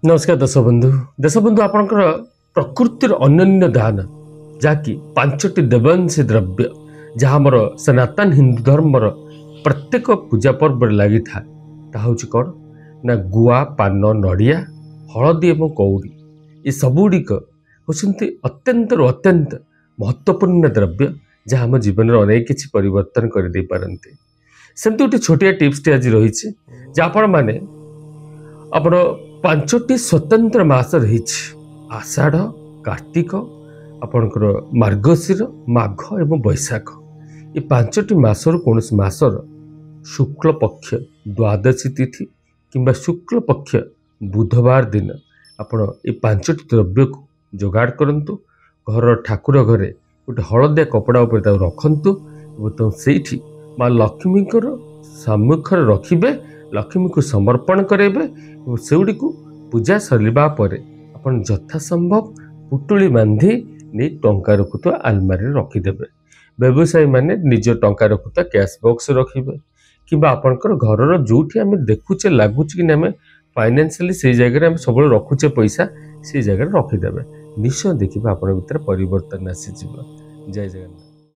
नमस्कार देश बंधु आपणकर प्रकृतिर अनन्य दान जहाँकि पांचटी देवांशी द्रव्य जहाँ आमर सनातन हिंदू धर्मर प्रत्येक पूजा पर्व लगी था कौन ना गुआ पान नड़िया हलदी एवं कौड़ी ये सबुड़िक होती अत्यंत अत्यंत महत्वपूर्ण द्रव्य जहाँ आम जीवन में अनेक किसी परिवर्तन कर पारती सेमती गोटे छोटिया टिप्स टी आज रही आपण मैंने आपण पांचटी स्वतंत्र मास रही आषाढ़ कार्तिक आपणकर मार्गशीर माघ एवं बैशाख ये पांचटी मासर कौन मासर शुक्ल पक्ष द्वादशी तिथि किंबा शुक्ल पक्ष बुधवार दिन आपण ये पांचटी द्रव्य को जोगाड़ करंतु घर ठाकुर घरे गोटे हलदिया कपड़ा उपर रखंतु से माँ लक्ष्मी सम्मुख रखिबे लक्ष्मी को समर्पण करेंगे सेगुड़ी को पूजा सरवा पर अपन यथासंभव पुटुली बांधि नहीं टंका रखुता आलमारी रखिदेवे। व्यवसायी माने निज टंका रखुता कैश बॉक्स रखिबे किंबा आपनकर घरर जोठी आमे देखुचे लागुचे कि आमे फाइनेंशियली से जगह आमे सब रखुचे पैसा से जगह रखिदेवे निश्चय देखिबा आपन भीतर परिवर्तन आसी जिवो। जय जगन्नाथ।